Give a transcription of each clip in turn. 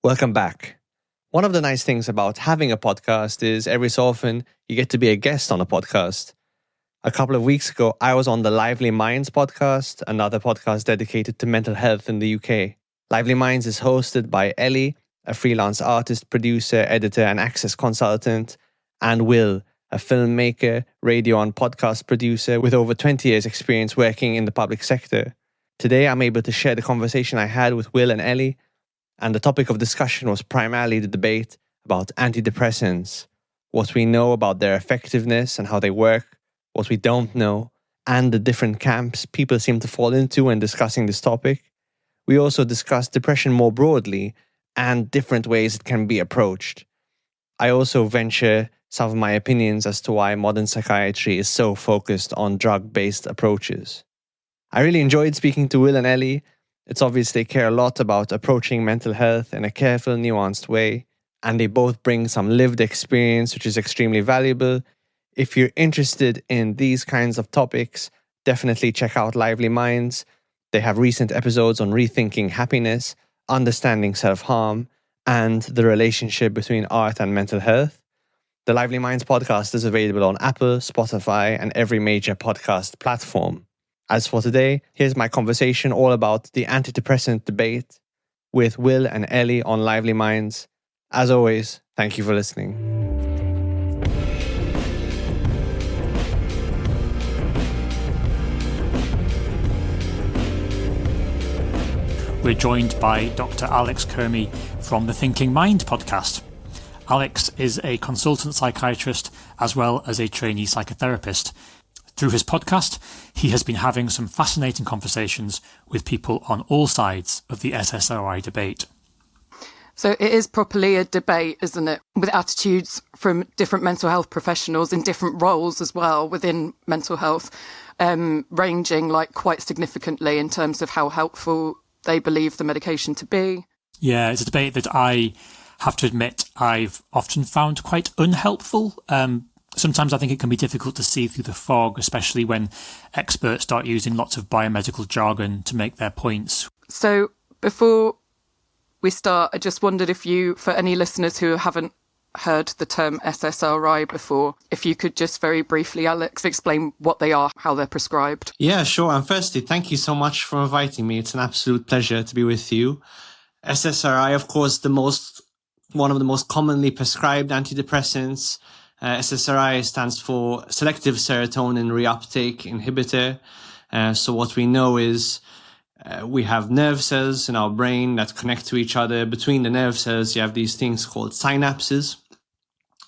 Welcome back. One of the nice things about having a podcast is every so often you get to be a guest on a podcast. A couple of weeks ago, I was on the Lively Minds podcast, another podcast dedicated to mental health in the UK. Lively Minds is hosted by Ellie, a freelance artist, producer, editor, and access consultant, and Will, a filmmaker, radio and podcast producer with over 20 years' experience working in the public sector. Today, I'm able to share the conversation I had with Will and Ellie, and the topic of discussion was primarily the debate about antidepressants, what we know about their effectiveness and how they work, what we don't know, and the different camps people seem to fall into when discussing this topic. We also discussed depression more broadly and different ways it can be approached. I also venture some of my opinions as to why modern psychiatry is so focused on drug-based approaches. I really enjoyed speaking to Will and Ellie. It's obvious they care a lot about approaching mental health in a careful, nuanced way, and they both bring some lived experience, which is extremely valuable. If you're interested in these kinds of topics, definitely check out Lively Minds. They have recent episodes on rethinking happiness, understanding self-harm, and the relationship between art and mental health. The Lively Minds podcast is available on Apple, Spotify, and every major podcast platform. As for today, here's my conversation all about the antidepressant debate with Will and Ellie on Lively Minds. As always, thank you for listening. We're joined by Dr. Alex Curmi from the Thinking Mind podcast. Alex is a consultant psychiatrist as well as a trainee psychotherapist. Through his podcast, he has been having some fascinating conversations with people on all sides of the SSRI debate. So it is properly a debate, isn't it? With attitudes from different mental health professionals in different roles as well within mental health, ranging like quite significantly in terms of how helpful they believe the medication to be. Yeah, it's a debate that I have to admit I've often found quite unhelpful. Sometimes I think it can be difficult to see through the fog, especially when experts start using lots of biomedical jargon to make their points. So before we start, I just wondered if you, for any listeners who haven't heard the term SSRI before, if you could just very briefly, Alex, explain what they are, how they're prescribed. Yeah, sure. And firstly, thank you so much for inviting me. It's an absolute pleasure to be with you. SSRI, of course, one of the most commonly prescribed antidepressants. SSRI stands for Selective Serotonin Reuptake Inhibitor. So what we know is we have nerve cells in our brain that connect to each other. Between the nerve cells, you have these things called synapses.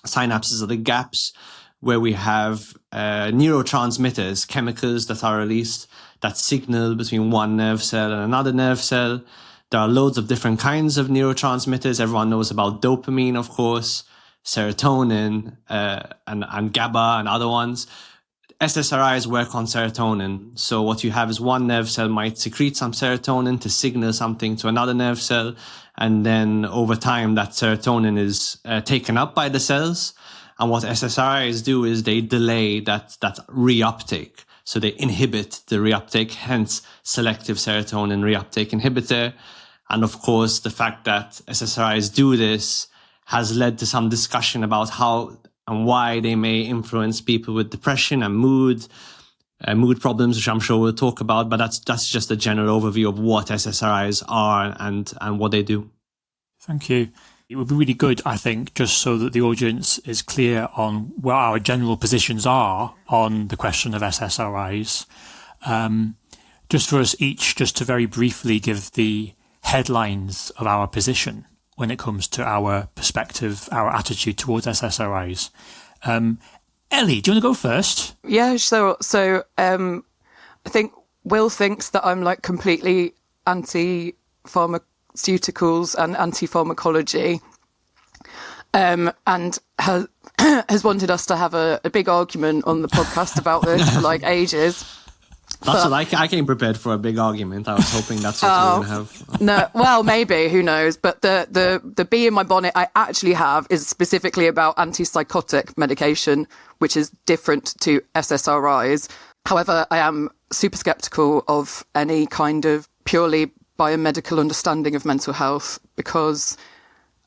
Synapses are the gaps where we have neurotransmitters, chemicals that are released that signal between one nerve cell and another nerve cell. There are loads of different kinds of neurotransmitters. Everyone knows about dopamine, of course, serotonin, and GABA and other ones. SSRIs work on serotonin. So what you have is one nerve cell might secrete some serotonin to signal something to another nerve cell. And then over time, that serotonin is taken up by the cells. And what SSRIs do is they delay that reuptake. So they inhibit the reuptake, hence selective serotonin reuptake inhibitor. And of course, the fact that SSRIs do this has led to some discussion about how and why they may influence people with depression and mood problems, which I'm sure we'll talk about. But that's just a general overview of what SSRIs are and what they do. Thank you. It would be really good, I think, just so that the audience is clear on what our general positions are on the question of SSRIs. Just for us each, just to very briefly give the headlines of our position when it comes to our perspective, our attitude towards SSRIs. Ellie, do you want to go first? Yeah, sure. So I think Will thinks that I'm like completely anti-pharmaceuticals and anti-pharmacology, and has wanted us to have a big argument on the podcast about this for like ages. That's what I came prepared for, a big argument. I was hoping that's what you were going to have. No, well, maybe, who knows? But the bee in my bonnet I actually have is specifically about antipsychotic medication, which is different to SSRIs. However, I am super skeptical of any kind of purely biomedical understanding of mental health because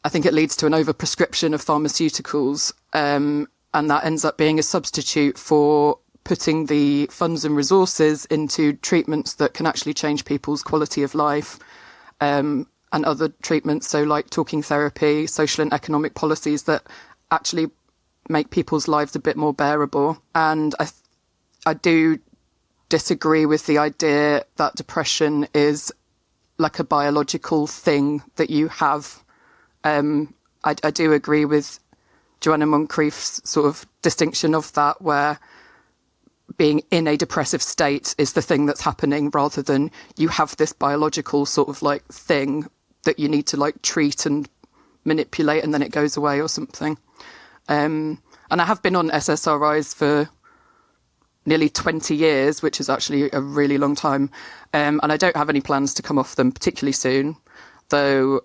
I think it leads to an overprescription of pharmaceuticals, and that ends up being a substitute for putting the funds and resources into treatments that can actually change people's quality of life, and other treatments, so like talking therapy, social and economic policies that actually make people's lives a bit more bearable. And I do disagree with the idea that depression is like a biological thing that you have. I do agree with Joanna Moncrief's sort of distinction of that, where being in a depressive state is the thing that's happening, rather than you have this biological sort of like thing that you need to like treat and manipulate and then it goes away or something. And I have been on SSRIs for nearly 20 years, which is actually a really long time. And I don't have any plans to come off them particularly soon, though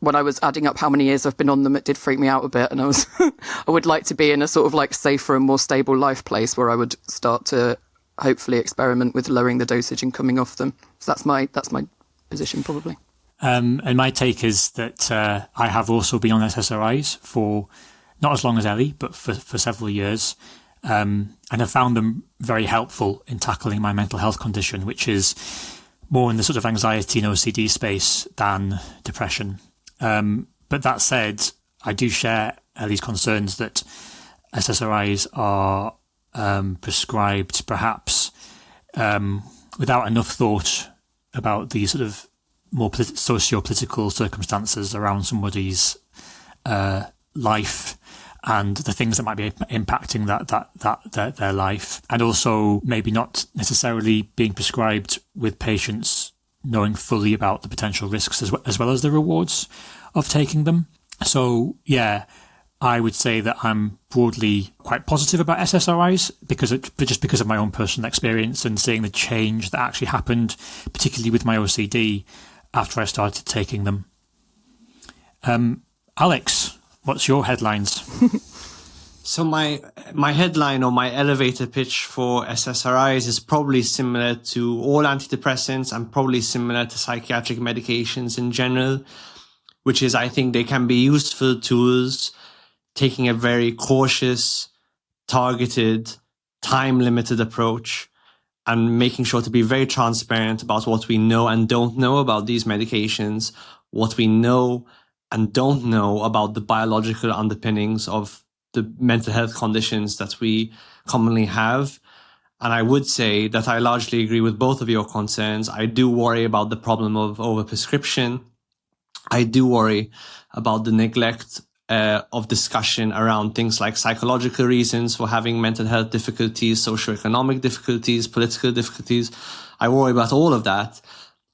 when I was adding up how many years I've been on them, it did freak me out a bit. And I would like to be in a sort of like safer and more stable life place where I would start to hopefully experiment with lowering the dosage and coming off them. So that's my position probably. And my take is that I have also been on SSRIs for not as long as Ellie, but for several years. And I found them very helpful in tackling my mental health condition, which is more in the sort of anxiety and OCD space than depression. But that said, I do share Ellie's concerns that SSRIs are prescribed perhaps without enough thought about the sort of more socio-political circumstances around somebody's life and the things that might be impacting their life, and also maybe not necessarily being prescribed with patients knowing fully about the potential risks as well as the rewards of taking them. So yeah, I would say that I'm broadly quite positive about SSRIs because of my own personal experience and seeing the change that actually happened, particularly with my OCD after I started taking them. Alex, what's your headlines? So my headline or my elevator pitch for SSRIs is probably similar to all antidepressants and probably similar to psychiatric medications in general, which is I think they can be useful tools, taking a very cautious, targeted, time-limited approach and making sure to be very transparent about what we know and don't know about these medications, what we know and don't know about the biological underpinnings of the mental health conditions that we commonly have. And I would say that I largely agree with both of your concerns. I do worry about the problem of overprescription. I do worry about the neglect of discussion around things like psychological reasons for having mental health difficulties, socioeconomic difficulties, political difficulties. I worry about all of that.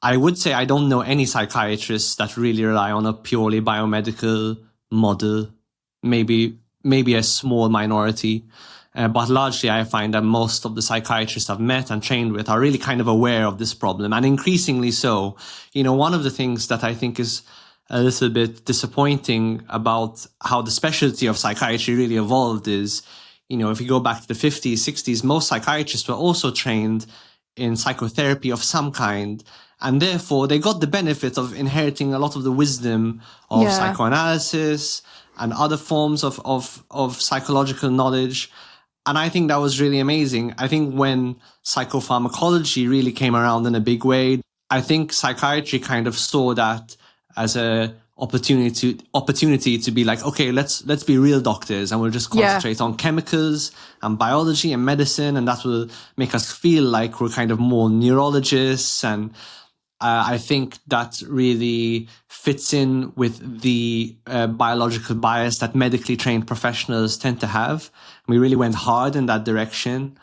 I would say I don't know any psychiatrists that really rely on a purely biomedical model, maybe a small minority. But largely I find that most of the psychiatrists I've met and trained with are really kind of aware of this problem, and increasingly so. You know, one of the things that I think is a little bit disappointing about how the specialty of psychiatry really evolved is, you know, if you go back to the 50s, 60s, most psychiatrists were also trained in psychotherapy of some kind. And therefore, they got the benefit of inheriting a lot of the wisdom of psychoanalysis and other forms of psychological knowledge. And I think that was really amazing. I think when psychopharmacology really came around in a big way, I think psychiatry kind of saw that as a opportunity to be like, okay, let's be real doctors and we'll just concentrate on chemicals and biology and medicine, and that will make us feel like we're kind of more neurologists. And I think that really fits in with the biological bias that medically trained professionals tend to have. We really went hard in that direction.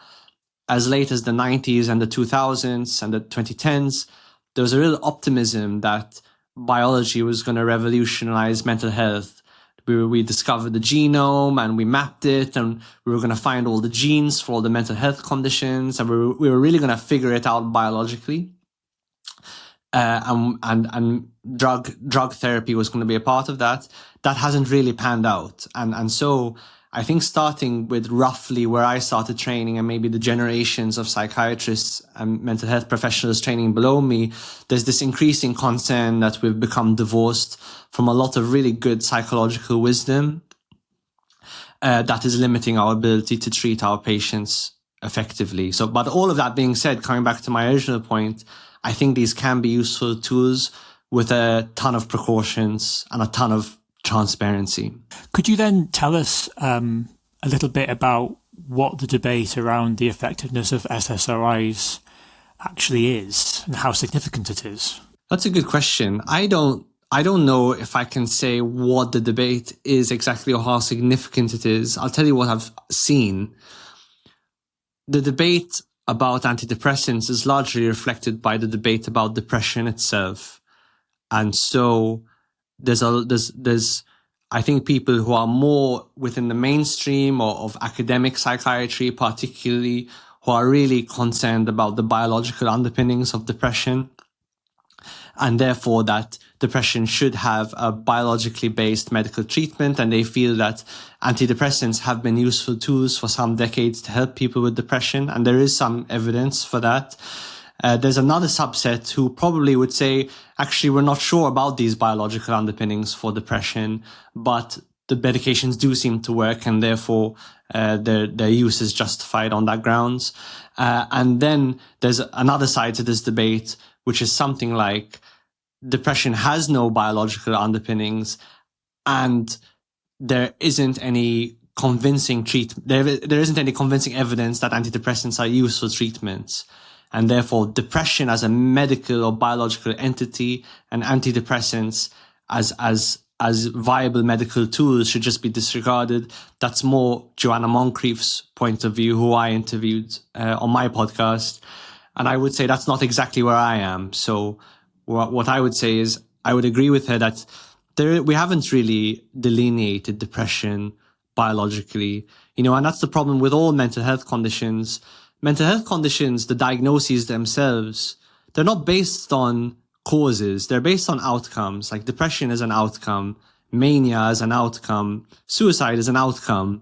As late as the 90s and the 2000s and the 2010s, there was a real optimism that biology was going to revolutionize mental health. We discovered the genome and we mapped it, and we were going to find all the genes for all the mental health conditions, and we were really going to figure it out biologically. And drug therapy was going to be a part of that. That hasn't really panned out. And so I think starting with roughly where I started training and maybe the generations of psychiatrists and mental health professionals training below me, there's this increasing concern that we've become divorced from a lot of really good psychological wisdom that is limiting our ability to treat our patients effectively. So, but all of that being said, coming back to my original point, I think these can be useful tools with a ton of precautions and a ton of transparency. Could you then tell us a little bit about what the debate around the effectiveness of SSRIs actually is and how significant it is? That's a good question. I don't know if I can say what the debate is exactly or how significant it is. I'll tell you what I've seen. The debate about antidepressants is largely reflected by the debate about depression itself. And so there's I think people who are more within the mainstream or of academic psychiatry, particularly, who are really concerned about the biological underpinnings of depression, and therefore that depression should have a biologically based medical treatment. And they feel that antidepressants have been useful tools for some decades to help people with depression. And there is some evidence for that. There's another subset who probably would say, actually, we're not sure about these biological underpinnings for depression, but the medications do seem to work, and therefore their use is justified on that grounds. And then there's another side to this debate, which is something like depression has no biological underpinnings, and there isn't any convincing there isn't any convincing evidence that antidepressants are useful treatments. And therefore, depression as a medical or biological entity and antidepressants as viable medical tools should just be disregarded. That's more Joanna Moncrief's point of view, who I interviewed on my podcast. And I would say that's not exactly where I am. So what I would say is I would agree with her that we haven't really delineated depression biologically, and that's the problem with all mental health conditions. Mental health conditions, the diagnoses themselves, they're not based on causes. They're based on outcomes. Like depression is an outcome, mania is an outcome, suicide is an outcome,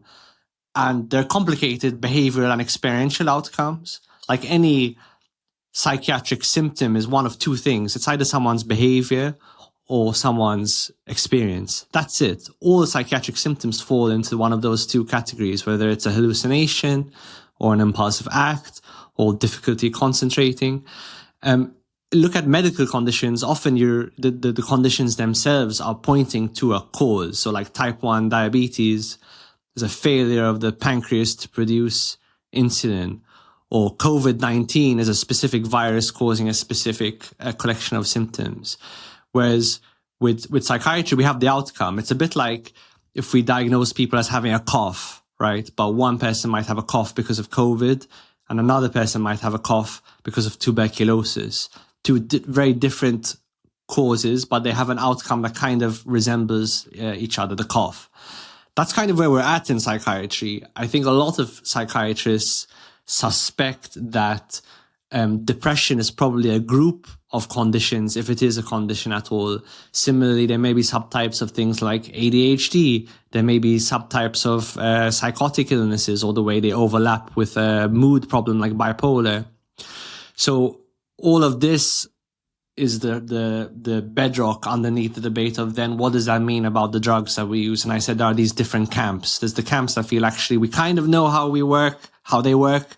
and they're complicated behavioral and experiential outcomes. Like any psychiatric symptom is one of two things. It's either someone's behavior or someone's experience. That's it. All psychiatric symptoms fall into one of those two categories, whether it's a hallucination or an impulsive act or difficulty concentrating. Look at medical conditions. Often the conditions themselves are pointing to a cause. So like type 1 diabetes is a failure of the pancreas to produce insulin, or COVID-19 is a specific virus causing a specific collection of symptoms. Whereas with psychiatry, we have the outcome. It's a bit like if we diagnose people as having a cough, right? But one person might have a cough because of COVID, and another person might have a cough because of tuberculosis. Two very different causes, but they have an outcome that kind of resembles each other, the cough. That's kind of where we're at in psychiatry. I think a lot of psychiatrists suspect that depression is probably a group of conditions, if it is a condition at all. Similarly, there may be subtypes of things like ADHD. There may be subtypes of psychotic illnesses, or the way they overlap with a mood problem like bipolar. So all of this is the bedrock underneath the debate of then what does that mean about the drugs that we use? And I said there are these different camps. There's the camps that feel actually we kind of know how they work,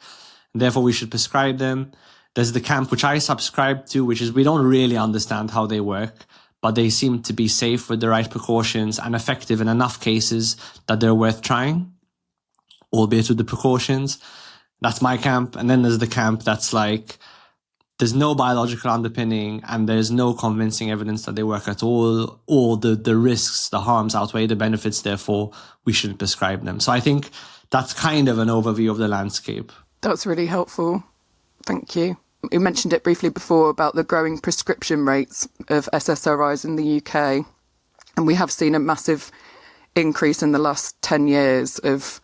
and therefore we should prescribe them. There's the camp which I subscribe to, which is we don't really understand how they work, but they seem to be safe with the right precautions and effective in enough cases that they're worth trying, albeit with the precautions. That's my camp. And then there's the camp that's like, there's no biological underpinning and there's no convincing evidence that they work at all, or the risks, the harms outweigh the benefits, therefore we shouldn't prescribe them. So I think that's kind of an overview of the landscape. That's really helpful. Thank you. You mentioned it briefly before about the growing prescription rates of SSRIs in the UK. And we have seen a massive increase in the last 10 years of,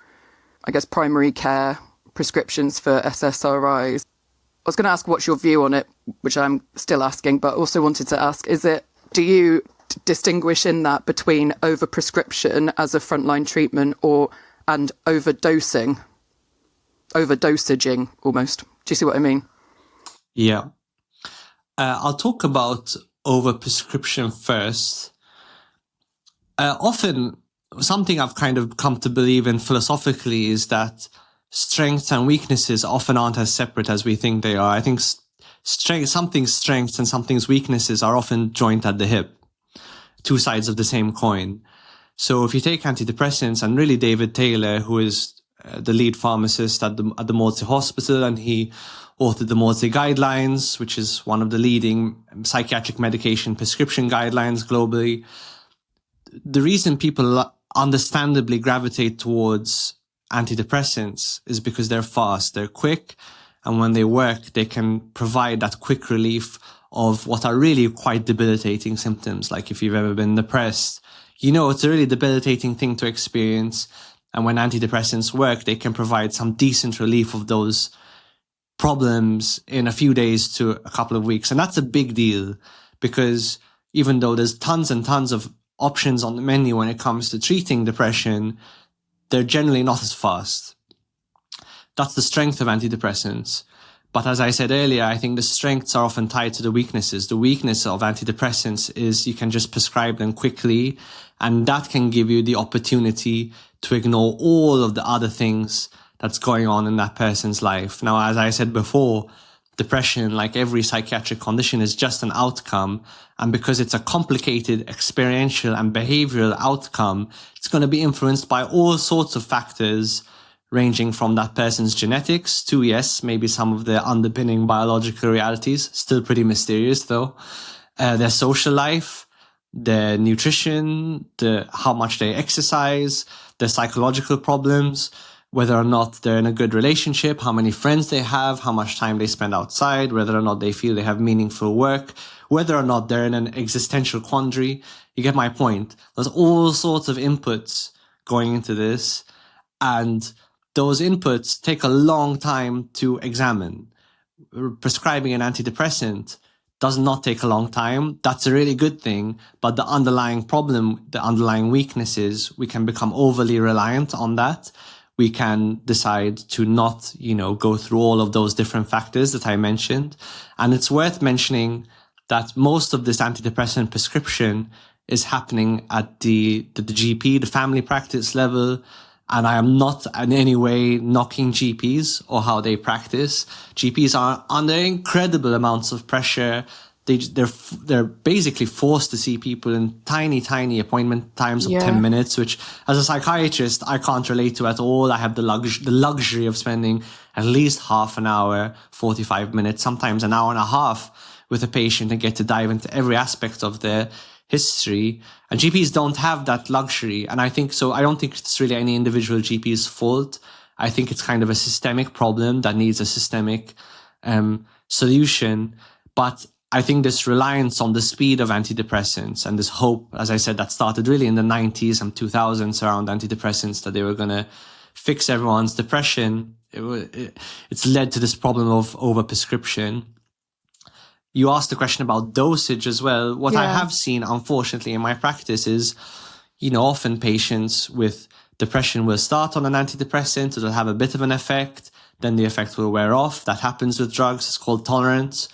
I guess, primary care prescriptions for SSRIs. I was going to ask what's your view on it, which I'm still asking, but also wanted to ask, do you distinguish in that between overprescription as a frontline treatment and overdosaging almost? Do you see what I mean? Yeah. I'll talk about overprescription first. Often, something I've kind of come to believe in philosophically is that strengths and weaknesses often aren't as separate as we think they are. I think something's strengths and something's weaknesses are often joined at the hip, two sides of the same coin. So if you take antidepressants, and really David Taylor, who is the lead pharmacist at the Maudsley Hospital, and he authored the Maudsley Guidelines, which is one of the leading psychiatric medication prescription guidelines globally. The reason people understandably gravitate towards antidepressants is because they're fast, they're quick, and when they work, they can provide that quick relief of what are really quite debilitating symptoms. Like if you've ever been depressed, it's a really debilitating thing to experience. And when antidepressants work, they can provide some decent relief of those problems in a few days to a couple of weeks. And that's a big deal, because even though there's tons and tons of options on the menu when it comes to treating depression, they're generally not as fast. That's the strength of antidepressants. But as I said earlier, I think the strengths are often tied to the weaknesses. The weakness of antidepressants is you can just prescribe them quickly, and that can give you the opportunity to ignore all of the other things that's going on in that person's life. Now, as I said before, depression, like every psychiatric condition, is just an outcome. And because it's a complicated experiential and behavioral outcome, it's going to be influenced by all sorts of factors, ranging from that person's genetics to, yes, maybe some of the underpinning biological realities, still pretty mysterious though, their social life, their nutrition, how much they exercise, their psychological problems, whether or not they're in a good relationship, how many friends they have, how much time they spend outside, whether or not they feel they have meaningful work, whether or not they're in an existential quandary. You get my point. There's all sorts of inputs going into this, and those inputs take a long time to examine. Prescribing an antidepressant does not take a long time. That's a really good thing. But the underlying problem, the underlying weaknesses, we can become overly reliant on that. We can decide to not, go through all of those different factors that I mentioned. And it's worth mentioning that most of this antidepressant prescription is happening at the GP, the family practice level. And I am not in any way knocking GPs or how they practice. GPs are under incredible amounts of pressure. They're basically forced to see people in tiny appointment times of 10 minutes, which as a psychiatrist, I can't relate to at all. I have the luxury of spending at least half an hour, 45 minutes, sometimes an hour and a half with a patient and get to dive into every aspect of their history. And GPs don't have that luxury. And I don't think it's really any individual GP's fault. I think it's kind of a systemic problem that needs a systemic solution. But I think this reliance on the speed of antidepressants and this hope, as I said, that started really in the 90s and 2000s around antidepressants, that they were going to fix everyone's depression. It's led to this problem of overprescription. You asked the question about dosage as well. What I have seen, unfortunately, in my practice is, often patients with depression will start on an antidepressant. It'll have a bit of an effect. Then the effect will wear off. That happens with drugs. It's called tolerance.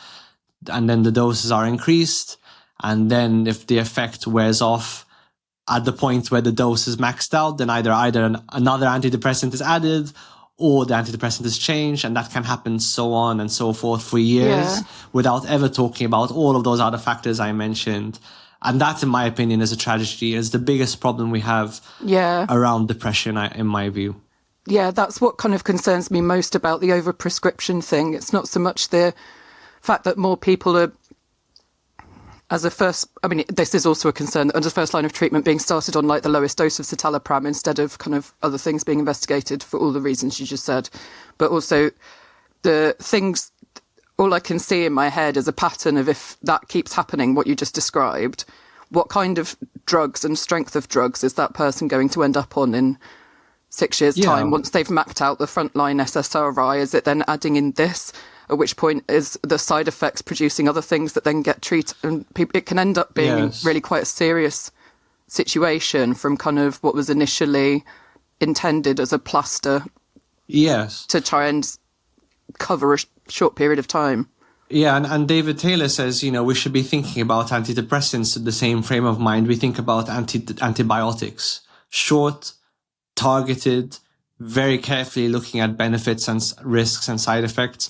And then the doses are increased. And then if the effect wears off at the point where the dose is maxed out, then either another antidepressant is added, or the antidepressant is changed, and that can happen so on and so forth for years without ever talking about all of those other factors I mentioned. And that, in my opinion, is a tragedy, is the biggest problem we have around depression, in my view. Yeah, that's what kind of concerns me most about the overprescription thing. It's not so much the fact that more people are, this is also a concern, that under first line of treatment being started on like the lowest dose of citalopram instead of kind of other things being investigated for all the reasons you just said. But also the things, all I can see in my head is a pattern of, if that keeps happening, what you just described, what kind of drugs and strength of drugs is that person going to end up on in 6 years' time once they've mapped out the frontline SSRI? Is it then adding in this? At which point is the side effects producing other things that then get treated? And it can end up being really quite a serious situation from kind of what was initially intended as a plaster to try and cover a short period of time. Yeah, and David Taylor says, we should be thinking about antidepressants in the same frame of mind we think about antibiotics. Short, targeted, very carefully looking at benefits and risks and side effects,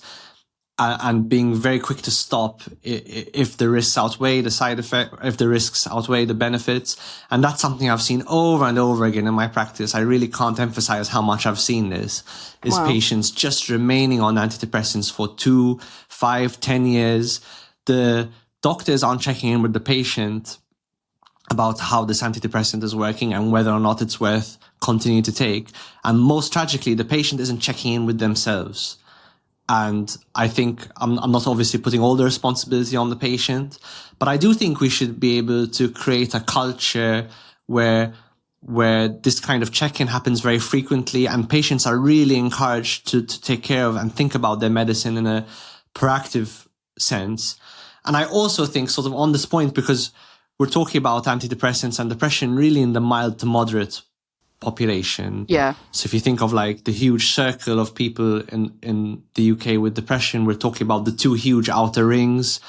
and being very quick to stop if the risks outweigh the side effect, if the risks outweigh the benefits. And that's something I've seen over and over again in my practice. I really can't emphasize how much I've seen this, is patients just remaining on antidepressants for 2, 5, 10 years. The doctors aren't checking in with the patient about how this antidepressant is working and whether or not it's worth continuing to take. And most tragically, the patient isn't checking in with themselves. And I think I'm not obviously putting all the responsibility on the patient, but I do think we should be able to create a culture where this kind of check-in happens very frequently and patients are really encouraged to take care of and think about their medicine in a proactive sense. And I also think, sort of on this point, because we're talking about antidepressants and depression really in the mild to moderate population. Yeah. So if you think of like the huge circle of people in the UK with depression, we're talking about the 2 huge outer rings,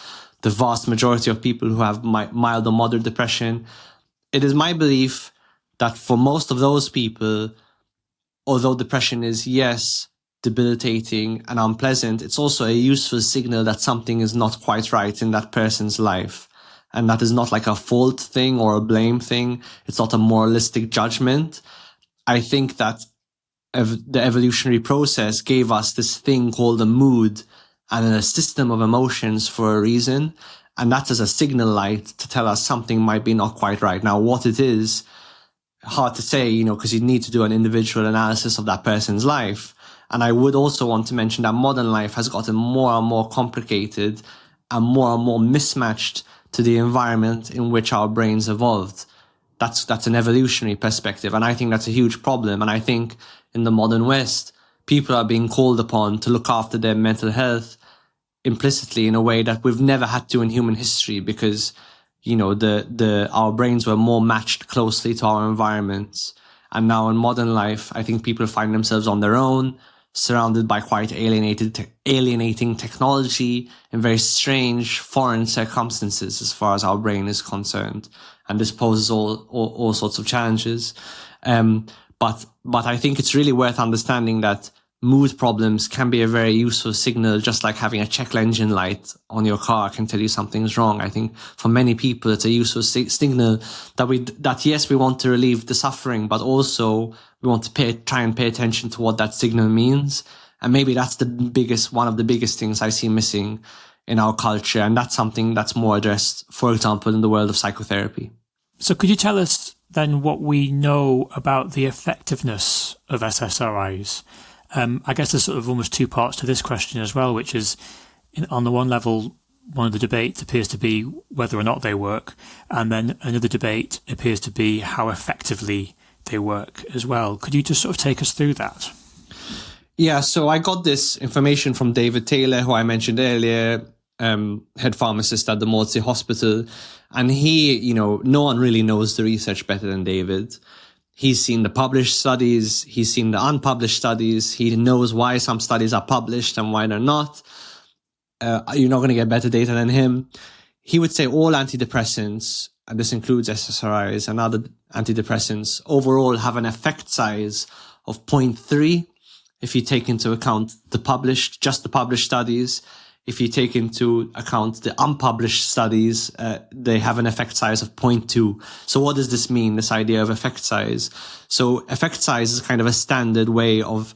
the vast majority of people who have mild or moderate depression. It is my belief that for most of those people, although depression is, yes, debilitating and unpleasant, it's also a useful signal that something is not quite right in that person's life. And that is not like a fault thing or a blame thing. It's not a moralistic judgment. I think that the evolutionary process gave us this thing called a mood and a system of emotions for a reason. And that's as a signal light to tell us something might be not quite right. Now, what it is, hard to say, because you need to do an individual analysis of that person's life. And I would also want to mention that modern life has gotten more and more complicated and more mismatched to the environment in which our brains evolved. That's an evolutionary perspective. And I think that's a huge problem. And I think in the modern West, people are being called upon to look after their mental health implicitly in a way that we've never had to in human history, because, our brains were more matched closely to our environments. And now in modern life, I think people find themselves on their own, surrounded by quite alienating technology in very strange foreign circumstances as far as our brain is concerned. And this poses all sorts of challenges. But I think it's really worth understanding that mood problems can be a very useful signal, just like having a check engine light on your car can tell you something's wrong. I think for many people, it's a useful signal that yes, we want to relieve the suffering, but also we want to try and pay attention to what that signal means. And maybe that's one of the biggest things I see missing in our culture. And that's something that's more addressed, for example, in the world of psychotherapy. So could you tell us then what we know about the effectiveness of SSRIs? I guess there's sort of almost 2 parts to this question as well, which is, on the one level, one of the debates appears to be whether or not they work, and then another debate appears to be how effectively they work as well. Could you just sort of take us through that? Yeah, so I got this information from David Taylor, who I mentioned earlier, head pharmacist at the Maudsley Hospital. And he, no one really knows the research better than David. He's seen the published studies. He's seen the unpublished studies. He knows why some studies are published and why they're not. You're not going to get better data than him. He would say all antidepressants, and this includes SSRIs and other antidepressants, overall have an effect size of 0.3 if you take into account just the published studies. If you take into account the unpublished studies, they have an effect size of 0.2. So what does this mean, this idea of effect size? So effect size is kind of a standard way of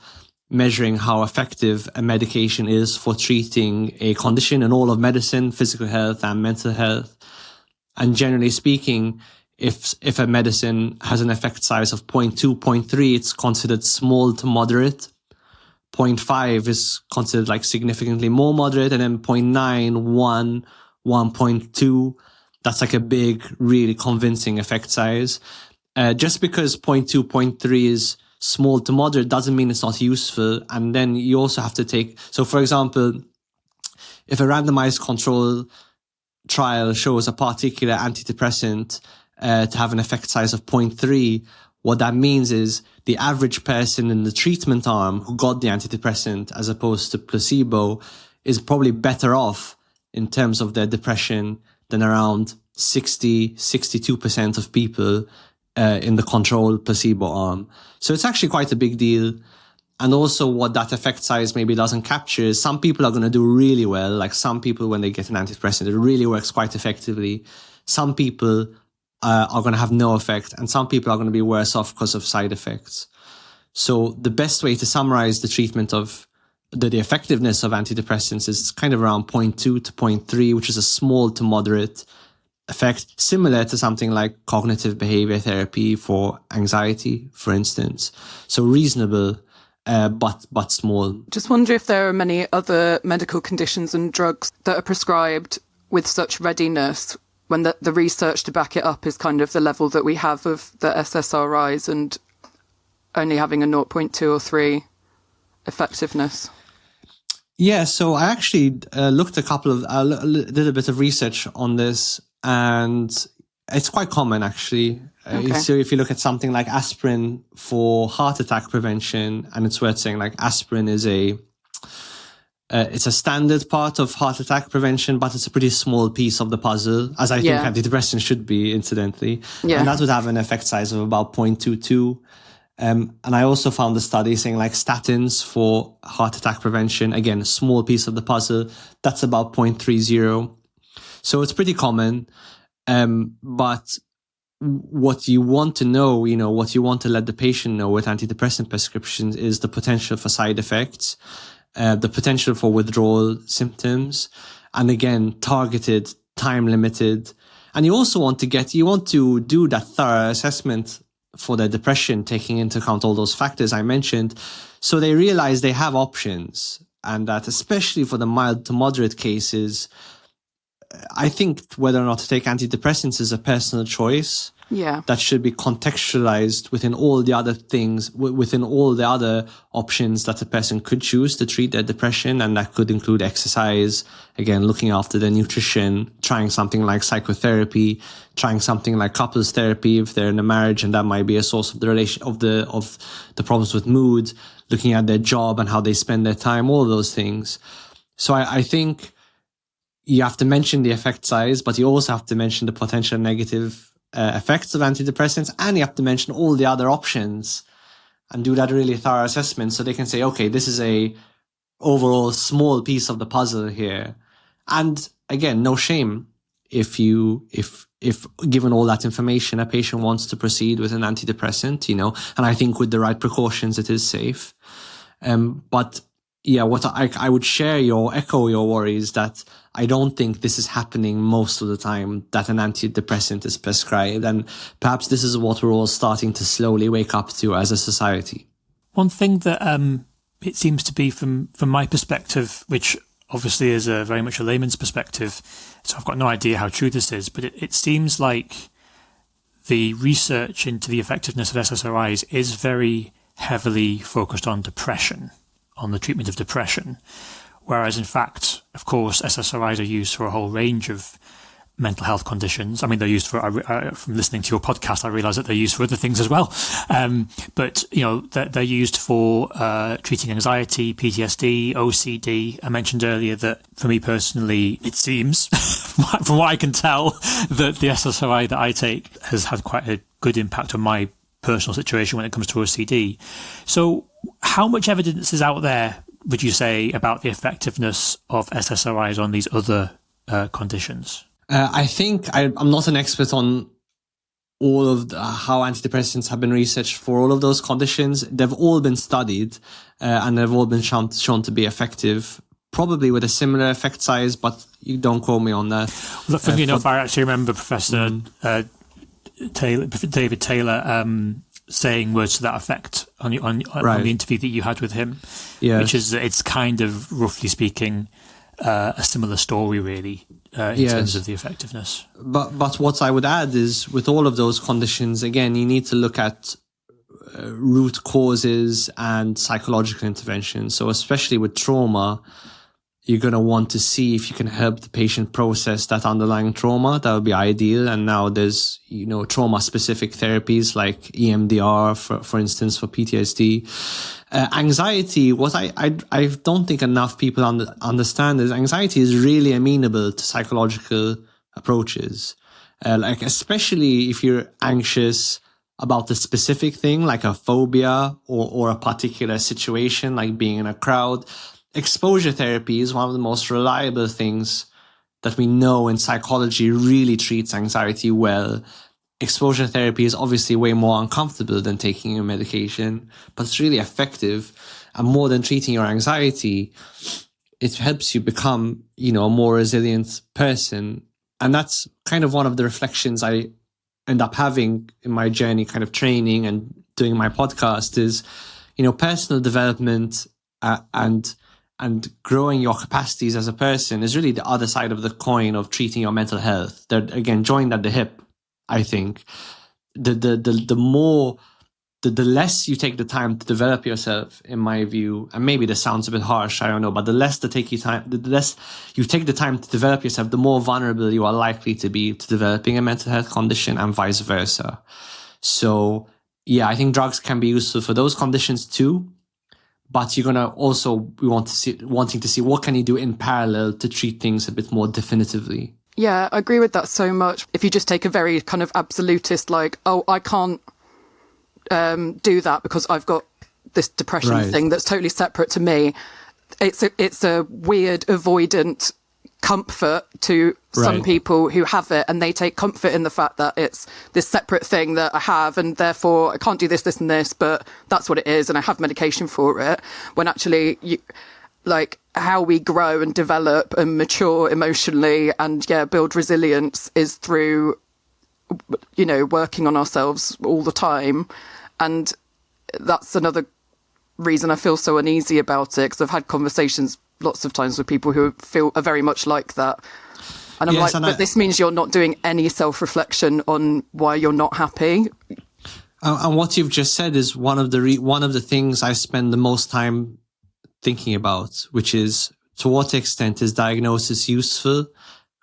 measuring how effective a medication is for treating a condition in all of medicine, physical health and mental health. And generally speaking, if a medicine has an effect size of 0.2, 0.3, it's considered small to moderate. 0.5 is considered like significantly more moderate, and then 0.9, 1, 1.2, that's like a big, really convincing effect size. Just because 0.2, 0.3 is small to moderate doesn't mean it's not useful. And then you also have to so for example, if a randomized control trial shows a particular antidepressant to have an effect size of 0.3, what that means is the average person in the treatment arm who got the antidepressant as opposed to placebo is probably better off in terms of their depression than around 62% of people in the control placebo arm. So it's actually quite a big deal. And also what that effect size maybe doesn't capture is some people are going to do really well. Like some people, when they get an antidepressant, it really works quite effectively. Some people are going to have no effect, and some people are going to be worse off because of side effects. So the best way to summarize the treatment of the effectiveness of antidepressants is kind of around 0.2 to 0.3, which is a small to moderate effect, similar to something like cognitive behavior therapy for anxiety, for instance. So reasonable, but small. Just wonder if there are many other medical conditions and drugs that are prescribed with such readiness when the research to back it up is kind of the level that we have of the SSRIs and only having a 0.2 or 3 effectiveness. Yeah, so I actually did a bit of research on this, and it's quite common actually. Okay. So if you look at something like aspirin for heart attack prevention, and it's worth saying like aspirin is it's a standard part of heart attack prevention, but it's a pretty small piece of the puzzle, as I think antidepressants should be, incidentally. Yeah. And that would have an effect size of about 0.22. And I also found a study saying like statins for heart attack prevention, again, a small piece of the puzzle, that's about 0.30. So it's pretty common. But what you want to know, what you want to let the patient know with antidepressant prescriptions is the potential for side effects, the potential for withdrawal symptoms, and again, targeted, time limited. And you also want to do that thorough assessment for their depression, taking into account all those factors I mentioned, so they realize they have options, and that especially for the mild to moderate cases, I think whether or not to take antidepressants is a personal choice. Yeah. That should be contextualized within all the other things, within all the other options that a person could choose to treat their depression. And that could include exercise, again, looking after their nutrition, trying something like psychotherapy, trying something like couples therapy if they're in a marriage, and that might be a source of the problems with mood, looking at their job and how they spend their time, all of those things. So I think you have to mention the effect size, but you also have to mention the potential negative effects of antidepressants, and you have to mention all the other options and do that really thorough assessment so they can say, okay, this is a overall small piece of the puzzle here. And again, no shame if given all that information, a patient wants to proceed with an antidepressant, and I think with the right precautions, it is safe. But yeah, what I would echo your worries that I don't think this is happening most of the time, that an antidepressant is prescribed. And perhaps this is what we're all starting to slowly wake up to as a society. One thing that it seems to be from my perspective, which obviously is very much a layman's perspective, so I've got no idea how true this is, but it seems like the research into the effectiveness of SSRIs is very heavily focused on depression, on the treatment of depression. Whereas, in fact, of course, SSRIs are used for a whole range of mental health conditions. I mean, they're used for, from listening to your podcast, I realise that they're used for other things as well. But, they're used for treating anxiety, PTSD, OCD. I mentioned earlier that for me personally, it seems, from what I can tell, that the SSRI that I take has had quite a good impact on my personal situation when it comes to OCD. So how much evidence is out there, would you say, about the effectiveness of SSRIs on these other conditions? I think I'm not an expert on all of how antidepressants have been researched for all of those conditions. They've all been studied and they've all been shown to be effective, probably with a similar effect size, but you don't quote me on that. Well, funny enough, I actually remember Professor David Taylor saying words to that effect on the interview that you had with him, which is it's kind of, roughly speaking, a similar story really in terms of the effectiveness. But what I would add is with all of those conditions, again, you need to look at root causes and psychological intervention. So especially with trauma, you're going to want to see if you can help the patient process that underlying trauma. That would be ideal. And now there's, trauma specific therapies like EMDR, for instance, for PTSD. Anxiety, what I don't think enough people understand is anxiety is really amenable to psychological approaches. Especially if you're anxious about a specific thing, like a phobia or a particular situation, like being in a crowd. Exposure therapy is one of the most reliable things that we know in psychology really treats anxiety well. Exposure therapy is obviously way more uncomfortable than taking a medication, but it's really effective. And more than treating your anxiety, it helps you become, a more resilient person. And that's kind of one of the reflections I end up having in my journey, kind of training and doing my podcast is, personal development and growing your capacities as a person is really the other side of the coin of treating your mental health. They're, again, joined at the hip, I think. The less you take the time to develop yourself, in my view, and maybe this sounds a bit harsh, I don't know, but the less you take the time to develop yourself, the more vulnerable you are likely to be to developing a mental health condition and vice versa. So, yeah, I think drugs can be useful for those conditions too. But you're going to also be wanting to see what can you do in parallel to treat things a bit more definitively. Yeah, I agree with that so much. If you just take a very kind of absolutist, like, oh, I can't do that because I've got this depression thing that's totally separate to me. It's a weird avoidant comfort to some people who have it, and they take comfort in the fact that it's this separate thing that I have, and therefore I can't do this, and this, but that's what it is, and I have medication for it. When actually, how we grow and develop and mature emotionally and build resilience is through, working on ourselves all the time. And that's another reason I feel so uneasy about it, because I've had conversations lots of times with people who are very much like that. And I'm but this means you're not doing any self-reflection on why you're not happy. And what you've just said is one of the things I spend the most time thinking about, which is to what extent is diagnosis useful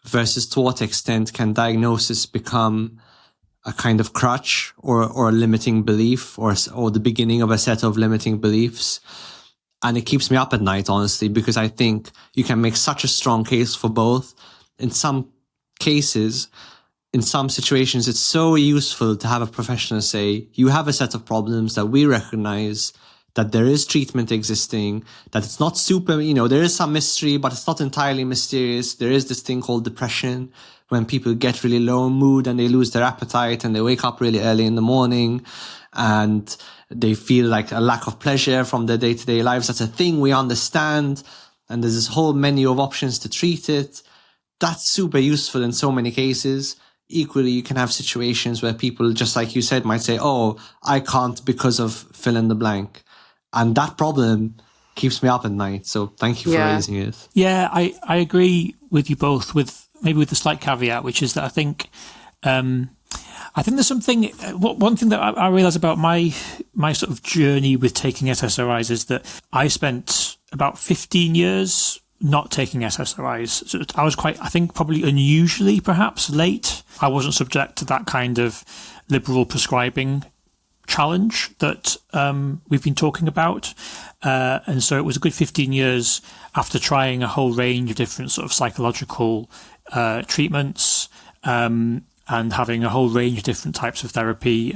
versus to what extent can diagnosis become a kind of crutch or a limiting belief or the beginning of a set of limiting beliefs. And it keeps me up at night, honestly, because I think you can make such a strong case for both. In some cases, in some situations, it's so useful to have a professional say, you have a set of problems that we recognize, that there is treatment existing, that it's not super, there is some mystery, but it's not entirely mysterious. There is this thing called depression, when people get really low in mood and they lose their appetite and they wake up really early in the morning and they feel like a lack of pleasure from their day-to-day lives. That's a thing we understand. And there's this whole menu of options to treat it. That's super useful in so many cases. Equally, you can have situations where people, just like you said, might say, oh, I can't because of fill in the blank. And that problem keeps me up at night. So thank you for raising it. Yeah, I agree with you both, with the slight caveat, which is that I think there's something. One thing that I realised about my sort of journey with taking SSRIs is that I spent about 15 years not taking SSRIs. So I was quite, I think, probably unusually, perhaps late. I wasn't subject to that kind of liberal prescribing challenge that we've been talking about. And so it was a good 15 years after trying a whole range of different sort of psychological treatments and having a whole range of different types of therapy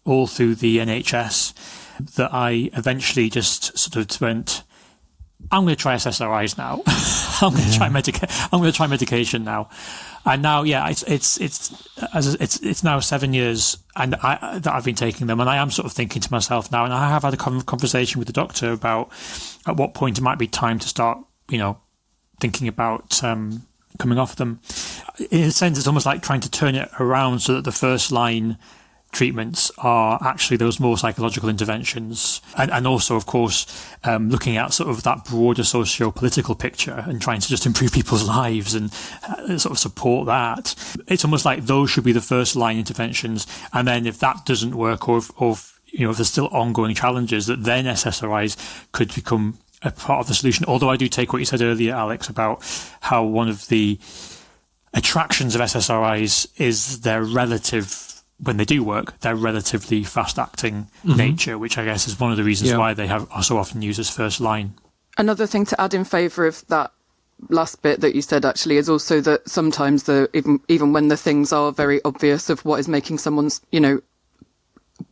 all through the NHS that I eventually just sort of went, I'm going to try SSRIs now. I'm going to try medication now. And now, it's now 7 years that I've been taking them, and I am sort of thinking to myself now, and I have had a conversation with the doctor about at what point it might be time to start, thinking about coming off them. In a sense, it's almost like trying to turn it around so that the first line treatments are actually those more psychological interventions, and also, of course, looking at sort of that broader socio-political picture and trying to just improve people's lives and sort of support that. It's almost like those should be the first line interventions, and then if that doesn't work, or if there's still ongoing challenges, that then SSRIs could become a part of the solution. Although I do take what you said earlier, Alex, about how one of the attractions of SSRIs is their relative, when they do work, their relatively fast-acting nature, which I guess is one of the reasons why they are so often used as first line. Another thing to add in favour of that last bit that you said actually is also that sometimes even when the things are very obvious of what is making someone's,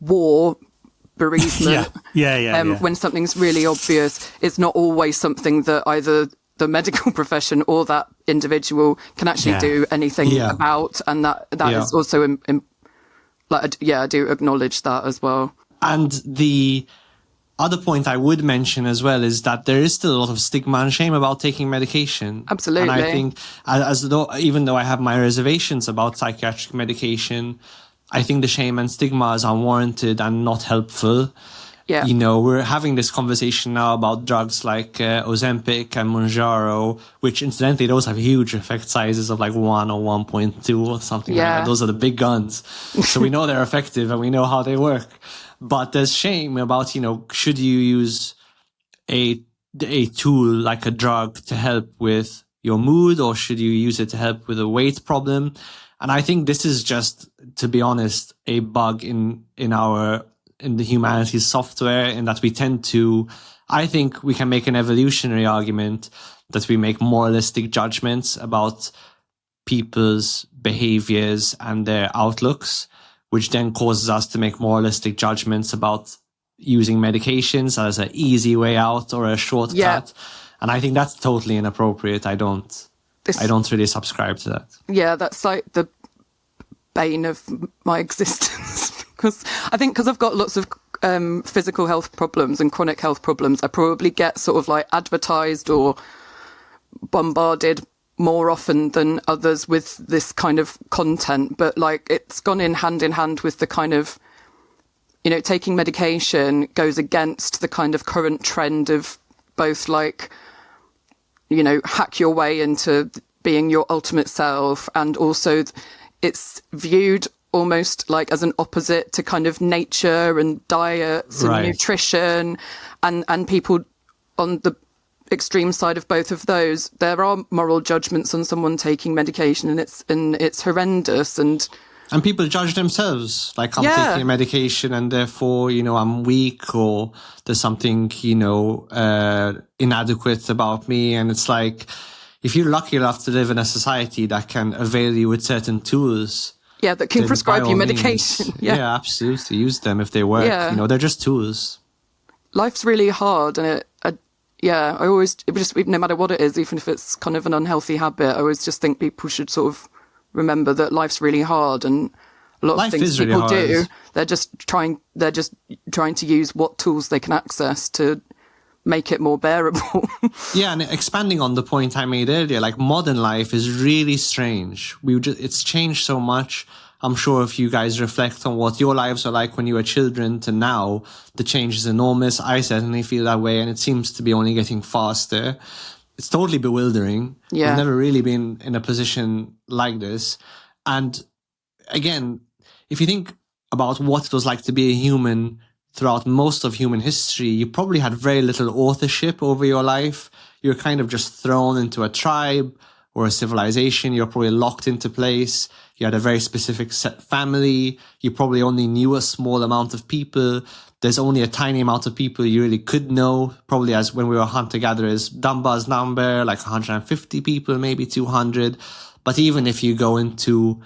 war, bereavement, when something's really obvious, it's not always something that either the medical profession or that individual can actually do anything about, and that is also I do acknowledge that as well. And the other point I would mention as well is that there is still a lot of stigma and shame about taking medication. Absolutely. And I think even though I have my reservations about psychiatric medication, I think the shame and stigma is unwarranted and not helpful. Yeah. We're having this conversation now about drugs like Ozempic and Mounjaro, which incidentally, those have huge effect sizes of like 1 or 1.2 or something like that. Those are the big guns. So we know they're effective and we know how they work. But there's shame about, should you use a tool like a drug to help with your mood, or should you use it to help with a weight problem? And I think this is just, to be honest, a bug in the humanities software, in that we tend to, I think we can make an evolutionary argument that we make moralistic judgments about people's behaviors and their outlooks, which then causes us to make moralistic judgments about using medications as an easy way out or a shortcut. Yeah. And I think that's totally inappropriate. I don't really subscribe to that. Yeah, that's like the bane of my existence. Because I've got lots of physical health problems and chronic health problems, I probably get sort of like advertised or bombarded more often than others with this kind of content. But like, it's gone in hand with the kind of, taking medication goes against the kind of current trend of both like, hack your way into being your ultimate self, and also it's viewed almost like as an opposite to kind of nature and diets and nutrition, and people on the extreme side of both of those, there are moral judgments on someone taking medication, and it's horrendous, and people judge themselves, like I'm taking a medication and therefore I'm weak, or there's something inadequate about me. And it's like, if you're lucky enough to live in a society that can avail you with certain tools, that can prescribe you medication. Yeah, absolutely. Use them if they work. They're just tools. Life's really hard, and I always, no matter what it is, even if it's kind of an unhealthy habit, I always just think people should sort of remember that life's really hard, and a lot of things people do, they're just trying to use what tools they can access to make it more bearable. Yeah, and expanding on the point I made earlier, like modern life is really strange. It's changed so much. I'm sure if you guys reflect on what your lives are like when you were children to now, the change is enormous. I certainly feel that way, and it seems to be only getting faster. It's totally bewildering. Yeah. We've never really been in a position like this. And again, if you think about what it was like to be a human throughout most of human history, you probably had very little authorship over your life. You're kind of just thrown into a tribe or a civilization. You're probably locked into place. You had a very specific set family. You probably only knew a small amount of people. There's only a tiny amount of people you really could know, probably as when we were hunter-gatherers, Dunbar's number, like 150 people, maybe 200. But even if you go into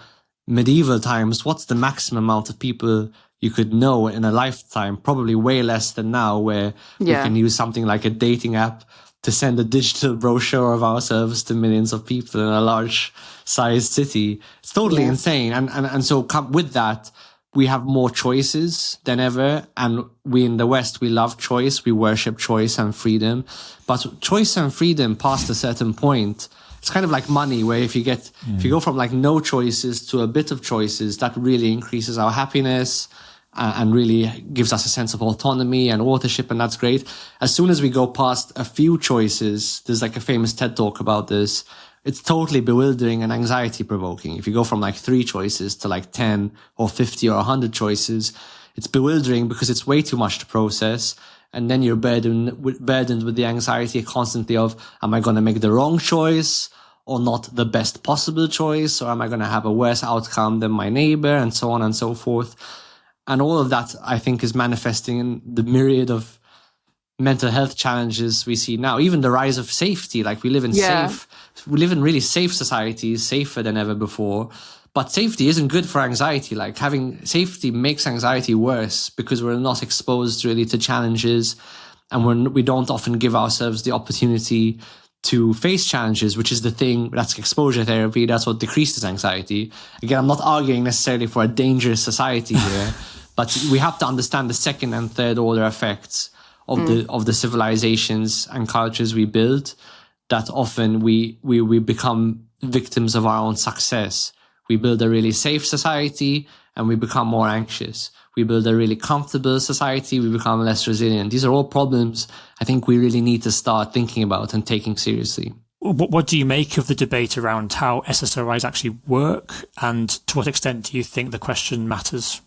medieval times, what's the maximum amount of people you could know in a lifetime? Probably way less than now, where we can use something like a dating app to send a digital brochure of ourselves to millions of people in a large-sized city. It's totally insane. And so with that, we have more choices than ever. And we in the West, we love choice. We worship choice and freedom. But choice and freedom past a certain point, it's kind of like money, where if you go from like no choices to a bit of choices, that really increases our happiness and really gives us a sense of autonomy and authorship, and that's great. As soon as we go past a few choices, there's like a famous TED talk about this, it's totally bewildering and anxiety provoking. If you go from like 3 choices to like 10 or 50 or 100 choices, it's bewildering because it's way too much to process. And then you're burdened with the anxiety constantly of, am I going to make the wrong choice or not the best possible choice? Or am I going to have a worse outcome than my neighbor, and so on and so forth? And all of that, I think, is manifesting in the myriad of mental health challenges we see now. Even the rise of safety, like we live in really safe societies, safer than ever before. But safety isn't good for anxiety. Like having safety makes anxiety worse because we're not exposed really to challenges, and we don't often give ourselves the opportunity to face challenges, which is the thing, that's exposure therapy. That's what decreases anxiety. Again, I'm not arguing necessarily for a dangerous society here, but we have to understand the second and third order effects of the civilizations and cultures we build, that often we become victims of our own success. We build a really safe society and we become more anxious. We build a really comfortable society, we become less resilient. These are all problems I think we really need to start thinking about and taking seriously. What do you make of the debate around how SSRIs actually work, and to what extent do you think the question matters?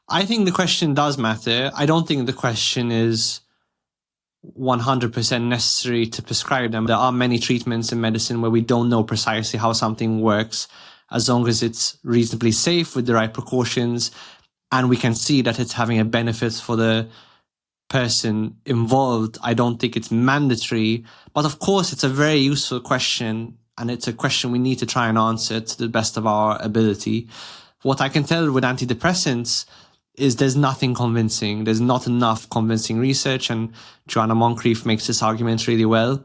I think the question does matter. I don't think the question is 100% necessary to prescribe them. There are many treatments in medicine where we don't know precisely how something works, as long as it's reasonably safe with the right precautions and we can see that it's having a benefit for the person involved. I don't think it's mandatory, but of course it's a very useful question, and it's a question we need to try and answer to the best of our ability. What I can tell with antidepressants is there's nothing convincing. There's not enough convincing research, and Joanna Moncrief makes this argument really well.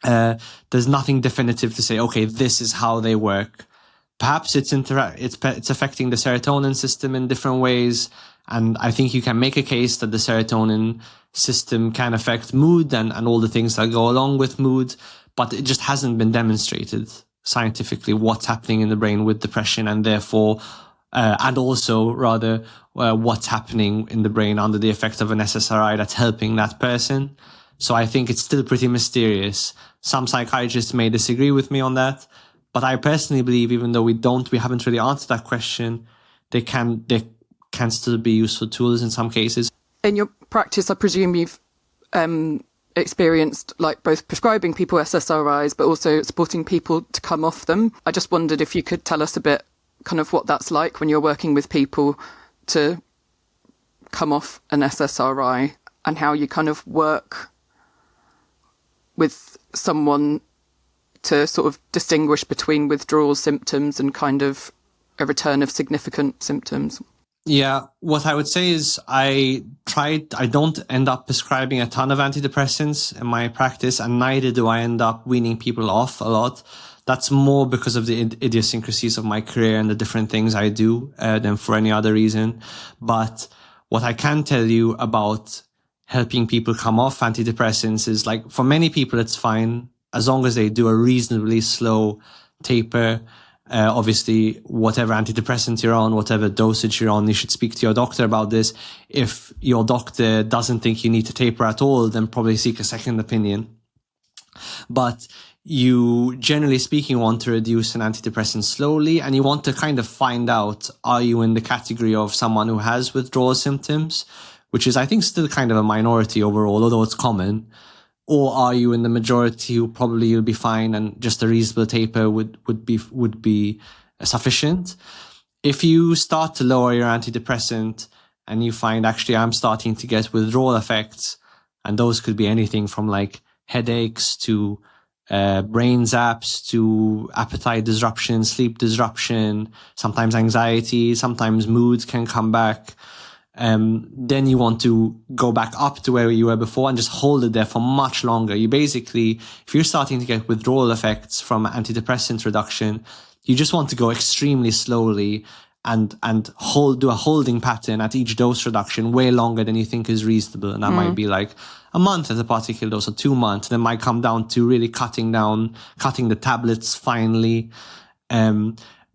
There's nothing definitive to say, okay, this is how they work. Perhaps it's affecting the serotonin system in different ways, and I think you can make a case that the serotonin system can affect mood and all the things that go along with mood, but it just hasn't been demonstrated scientifically what's happening in the brain with depression, and therefore what's happening in the brain under the effect of an SSRI that's helping that person. So I think it's still pretty mysterious. Some psychiatrists may disagree with me on that, but I personally believe, even though we haven't really answered that question, they can still be useful tools in some cases. In your practice, I presume you've experienced like both prescribing people SSRIs, but also supporting people to come off them. I just wondered if you could tell us a bit kind of what that's like when you're working with people to come off an SSRI, and how you kind of work with someone to sort of distinguish between withdrawal symptoms and kind of a return of significant symptoms. Yeah, what I would say is I don't end up prescribing a ton of antidepressants in my practice, and neither do I end up weaning people off a lot. That's more because of the idiosyncrasies of my career and the different things I do than for any other reason. But what I can tell you about helping people come off antidepressants is, like, for many people, it's fine as long as they do a reasonably slow taper. Obviously, whatever antidepressant you're on, whatever dosage you're on, you should speak to your doctor about this. If your doctor doesn't think you need to taper at all, then probably seek a second opinion. But you, generally speaking, want to reduce an antidepressant slowly, and you want to kind of find out, are you in the category of someone who has withdrawal symptoms, which is, I think, still kind of a minority overall, although it's common. Or are you in the majority who probably you'll be fine and just a reasonable taper would be sufficient? If you start to lower your antidepressant and you find, actually, I'm starting to get withdrawal effects, and those could be anything from like headaches to brain zaps to appetite disruption, sleep disruption, sometimes anxiety, sometimes moods can come back. Then you want to go back up to where you were before and just hold it there for much longer. You basically, if you're starting to get withdrawal effects from antidepressant reduction, you just want to go extremely slowly and do a holding pattern at each dose reduction way longer than you think is reasonable. And that might be like a month at a particular dose, or 2 months. Then might come down to really cutting the tablets finally.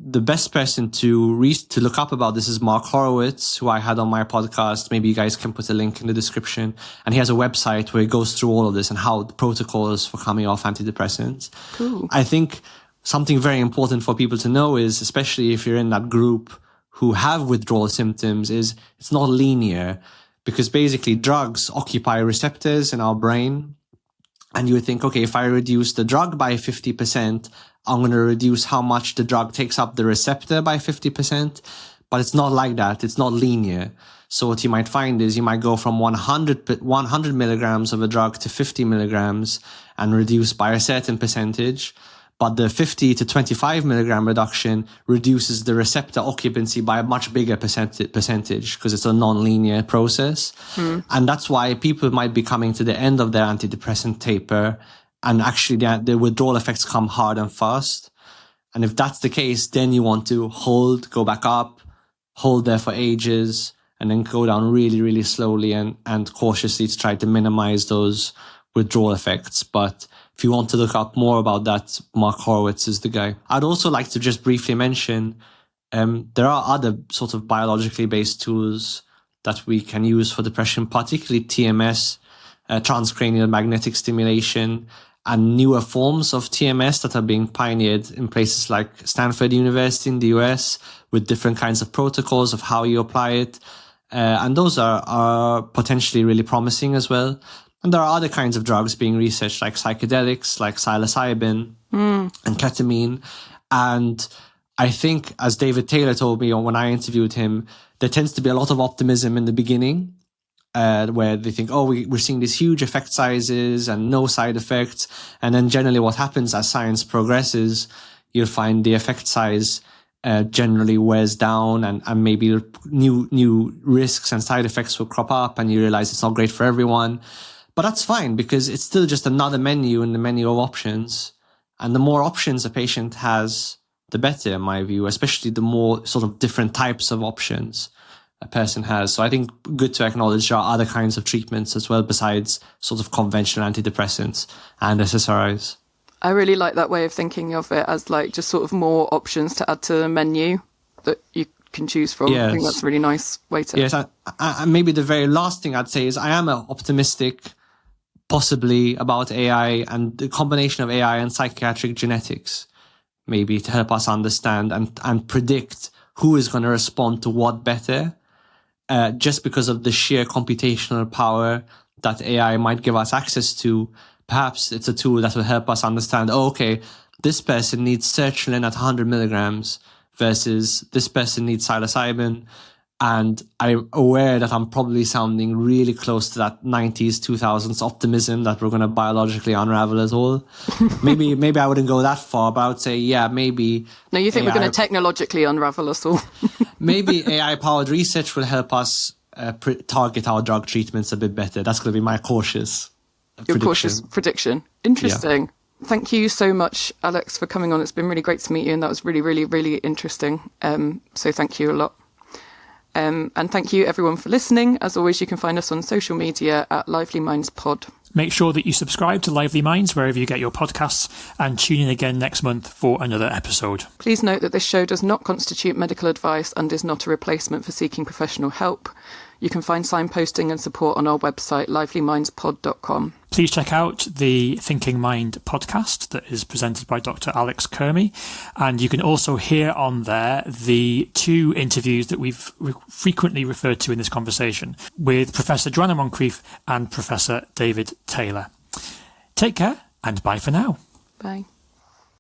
The best person to look up about this is Mark Horowitz, who I had on my podcast. Maybe you guys can put a link in the description. And he has a website where he goes through all of this and how the protocols for coming off antidepressants. Cool. I think something very important for people to know is, especially if you're in that group who have withdrawal symptoms is it's not linear, because basically drugs occupy receptors in our brain. And you would think, okay, if I reduce the drug by 50%, I'm going to reduce how much the drug takes up the receptor by 50%. But it's not like that. It's not linear. So what you might find is you might go from 100 milligrams of a drug to 50 milligrams and reduce by a certain percentage. But the 50 to 25 milligram reduction reduces the receptor occupancy by a much bigger percentage because it's a non-linear process. And that's why people might be coming to the end of their antidepressant taper, and actually the withdrawal effects come hard and fast. And if that's the case, then you want to hold, go back up, hold there for ages, and then go down really, really slowly and cautiously to try to minimize those withdrawal effects. But if you want to look up more about that, Mark Horowitz is the guy. I'd also like to just briefly mention, there are other sort of biologically based tools that we can use for depression, particularly TMS, transcranial magnetic stimulation, and newer forms of TMS that are being pioneered in places like Stanford University in the US with different kinds of protocols of how you apply it. And those are potentially really promising as well. And there are other kinds of drugs being researched, like psychedelics, like psilocybin and ketamine. And I think, as David Taylor told me when I interviewed him, there tends to be a lot of optimism in the beginning, where they think, oh, we're seeing these huge effect sizes and no side effects. And then generally what happens as science progresses, you'll find the effect size generally wears down, and maybe new risks and side effects will crop up, and you realize it's not great for everyone. But that's fine, because it's still just another menu in the menu of options. And the more options a patient has, the better, in my view, especially the more sort of different types of options a person has. So I think good to acknowledge there are other kinds of treatments as well, besides sort of conventional antidepressants and SSRIs. I really like that way of thinking of it, as like just sort of more options to add to the menu that you can choose from. Yes. I think that's a really nice way to... Yes, and maybe the very last thing I'd say is I am optimistic, possibly, about AI and the combination of AI and psychiatric genetics, maybe to help us understand and predict who is going to respond to what better, just because of the sheer computational power that AI might give us access to. Perhaps it's a tool that will help us understand, oh, okay, this person needs sertraline at 100 milligrams versus this person needs psilocybin. And I'm aware that I'm probably sounding really close to that 90s, 2000s optimism that we're going to biologically unravel it all. Maybe I wouldn't go that far, but I would say, yeah, maybe... No, you think we're going to technologically unravel us all? Maybe AI-powered research will help us target our drug treatments a bit better. That's going to be my cautious Your cautious prediction. Interesting. Yeah. Thank you so much, Alex, for coming on. It's been really great to meet you, and that was really, really, really interesting. So thank you a lot. And thank you, everyone, for listening. As always, you can find us on social media at Lively Minds Pod. Make sure that you subscribe to Lively Minds wherever you get your podcasts, and tune in again next month for another episode. Please note that this show does not constitute medical advice and is not a replacement for seeking professional help. You can find signposting and support on our website, livelymindspod.com. Please check out the Thinking Mind podcast that is presented by Dr. Alex Curmi. And you can also hear on there the two interviews that we've frequently referred to in this conversation with Professor Joanna Moncrief and Professor David Taylor. Take care, and bye for now. Bye.